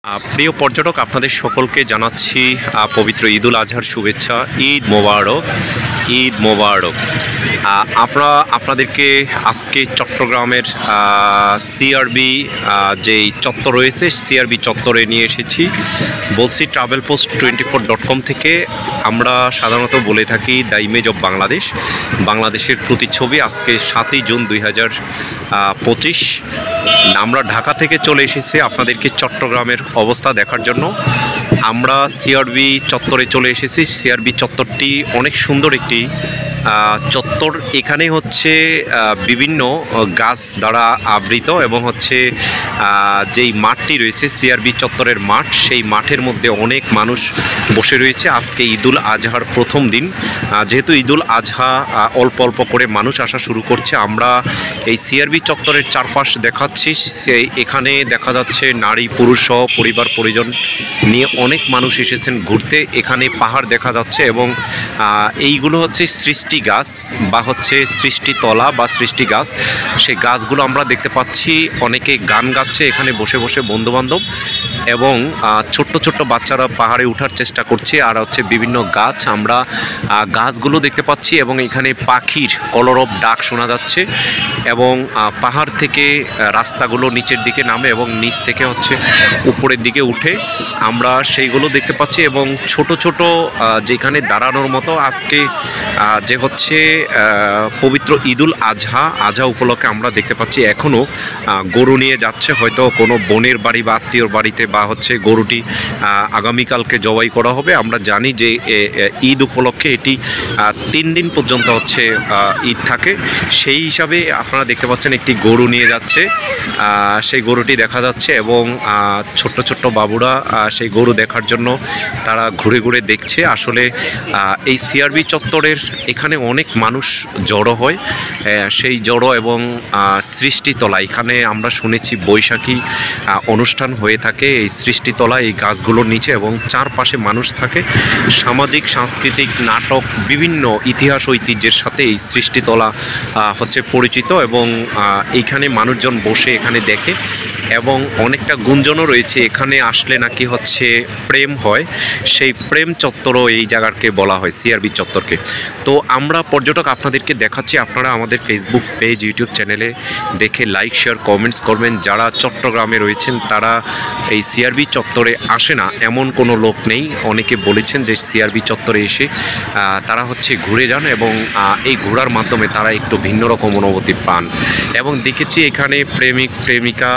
প্রিয় পর্যটক, আপনাদের সকলকে জানাচ্ছি পবিত্র ঈদুল আজহার শুভেচ্ছা। ঈদ মোবারক, ঈদ মোবারক। আপনাদেরকে আজকে চট্টগ্রামের সিআরবি যেই চত্বর রয়েছে, সিআরবি চত্বরে নিয়ে এসেছি। বলছি travelpost24.com থেকে। আমরা সাধারণত বলে থাকি দ্য ইমেজ অফ বাংলাদেশ, বাংলাদেশের প্রতিচ্ছবি। আজকে 7ই জুন 2025। আমরা ঢাকা থেকে চলে এসেছি আপনাদেরকে চট্টগ্রামের অবস্থা দেখার জন্য। আমরা সিআরবি চত্বরে চলে এসেছি। সিআরবি চত্বরটি অনেক সুন্দর একটি চত্বর। এখানে হচ্ছে বিভিন্ন গাছ দ্বারা আবৃত এবং হচ্ছে যেই মাঠটি রয়েছে সিআরবি চত্বরের মাঠ, সেই মাঠের মধ্যে অনেক মানুষ বসে রয়েছে। আজকে ঈদুল আজহার প্রথম দিন, যেহেতু ঈদুল আজহা অল্প অল্প করে মানুষ আসা শুরু করছে। আমরা এই সিআরবি চত্বরের চারপাশ দেখাচ্ছি। এখানে দেখা যাচ্ছে নারী পুরুষ সহ পরিবার পরিজন নিয়ে অনেক মানুষ এসেছেন ঘুরতে। এখানে পাহাড় দেখা যাচ্ছে এবং এইগুলো হচ্ছে সৃষ্টি গাছ বা হচ্ছে সৃষ্টিতলা বা সৃষ্টি গাছ। সেই গাছগুলো আমরা দেখতে পাচ্ছি। অনেকে গান গাচ্ছে এখানে বসে বসে, বন্ধুবান্ধব এবং ছোট্ট ছোট্ট বাচ্চারা পাহাড়ে ওঠার চেষ্টা করছে। আর হচ্ছে বিভিন্ন গাছ, আমরা গাছগুলো দেখতে পাচ্ছি এবং এখানে পাখির কলরব ডাক শোনা যাচ্ছে এবং পাহাড় থেকে রাস্তাগুলো নিচের দিকে নামে এবং নিচ থেকে হচ্ছে উপরের দিকে উঠে, আমরা সেইগুলো দেখতে পাচ্ছি। এবং ছোট ছোট যেখানে দাঁড়ানোর মতো, আজকে যে হচ্ছে পবিত্র ঈদুল আজহা উপলক্ষে আমরা দেখতে পাচ্ছি এখনও গরু নিয়ে যাচ্ছে, হয়তো কোনো বোনের বাড়ি বা আত্মীয়র বাড়িতে, বা হচ্ছে গরুটি আগামীকালকে জবাই করা হবে। আমরা জানি যে ঈদ উপলক্ষে এটি 3 দিন পর্যন্ত হচ্ছে ঈদ থাকে। সেই হিসাবে আপনারা দেখতে পাচ্ছেন একটি গরু নিয়ে যাচ্ছে, সেই গরুটি দেখা যাচ্ছে এবং ছোট্ট ছোট্ট বাবুরা সেই গরু দেখার জন্য তারা ঘুরে ঘুরে দেখছে। আসলে এই সিআরবি চত্বরের এখানে অনেক মানুষ জড়ো হয়। সেই জড়ো এবং সৃষ্টিতলা, এখানে আমরা শুনেছি বৈশাখী অনুষ্ঠান হয়ে থাকে এই সৃষ্টিতলা, এই গাছগুলোর নিচে, এবং চারপাশে মানুষ থাকে। সামাজিক সাংস্কৃতিক নাটক, বিভিন্ন ইতিহাস ঐতিহ্যের সাথে এই সৃষ্টিতলা হচ্ছে পরিচিত এবং এইখানে মানুষজন বসে এখানে দেখে এবং অনেকটা গুঞ্জনও রয়েছে এখানে আসলে নাকি হচ্ছে প্রেম হয়। সেই প্রেম চত্বরও এই জায়গাকে বলা হয়, সিআরবি চত্বরকে। তো আমরা পর্যটক আপনাদেরকে দেখাচ্ছি। আপনারা আমাদের ফেসবুক পেজ, ইউটিউব চ্যানেলে দেখে লাইক, শেয়ার, কমেন্টস করবেন। যারা চট্টগ্রামে রয়েছেন তারা এই সিআরবি চত্বরে আসে না এমন কোনো লোক নেই। অনেকে বলেছেন যে সিআরবি চত্বরে এসে তারা হচ্ছে ঘুরে যান এবং এই ঘোরার মাধ্যমে তারা একটু ভিন্ন রকম অনুভূতি পান। এবং দেখেছি এখানে প্রেমিক প্রেমিকা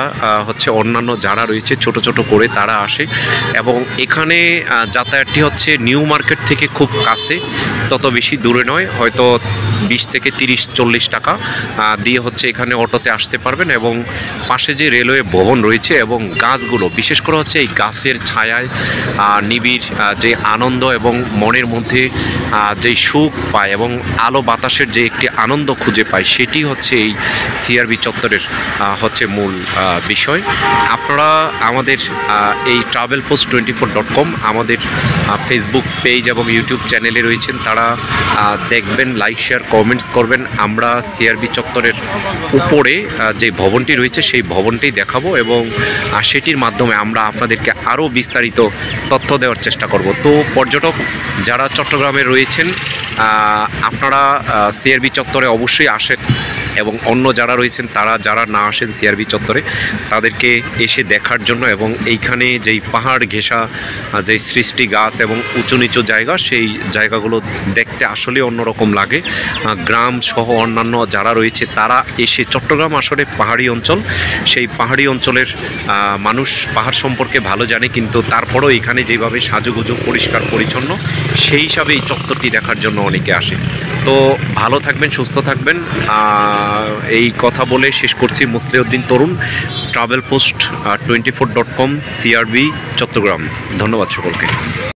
হচ্ছে অন্যান্য যারা রয়েছে ছোট ছোট করে তারা আসে এবং এখানে যাতায়াতটি হচ্ছে নিউ মার্কেট থেকে খুব কাছে, তত বেশি দূরে নয়, হয়তো 20 থেকে 30-40 টাকা দিয়ে হচ্ছে এখানে অটোতে আসতে পারবেন। এবং পাশে যে রেলওয়ে ভবন রয়েছে এবং গাছগুলো, বিশেষ করে হচ্ছে এই গাছের ছায়ায় নিবিড় যে আনন্দ এবং মনের মধ্যে যেই সুখ পায় এবং আলো বাতাসের যে একটি আনন্দ খুঁজে পায়, সেটি হচ্ছে এই সিআরবি চত্বরের হচ্ছে মূল বিষয়। আপনারা আমাদের এই travelpost24.com আমাদের ফেসবুক পেজ এবং ইউটিউব চ্যানেলে রয়েছেন, তারা দেখবেন, লাইক, শেয়ার, কমেন্টস করবেন। আমরা সিআরবি চত্বরের উপরে যে ভবনটি রয়েছে সেই ভবনটি দেখাবো এবং সেটির মাধ্যমে আমরা আপনাদেরকে আরও বিস্তারিত তথ্য দেওয়ার চেষ্টা করব। তো পর্যটক যারা চট্টগ্রামে রয়েছেন, আপনারা সিআরবি চত্বরে অবশ্যই আসেন এবং অন্য যারা রয়েছেন তারা যারা না আসেন সিআরবি চত্বরে, তাদেরকে এসে দেখার জন্য। এবং এইখানে যেই পাহাড় ঘেঁষা যে সৃষ্টি গাছ এবং উঁচু নিচু জায়গা, সেই জায়গাগুলো দেখতে আসলে অন্যরকম লাগে। গ্রাম সহ অন্যান্য যারা রয়েছে তারা এসে, চট্টগ্রাম আসলে পাহাড়ি অঞ্চল, সেই পাহাড়ি অঞ্চলের মানুষ পাহাড় সম্পর্কে ভালো জানে, কিন্তু তারপরও এখানে যেভাবে সাজুগুজু, পরিষ্কার পরিচ্ছন্ন, সেই হিসাবে এই চত্বরটি দেখার জন্য অনেকে আসে। তো ভালো থাকবেন, সুস্থ থাকবেন। এই কথা বলে শেষ করছি। মুসলিউদ্দিন তরুণ, travelpost24.com, সিআরবি চট্টগ্রাম। ধন্যবাদ সকলকে।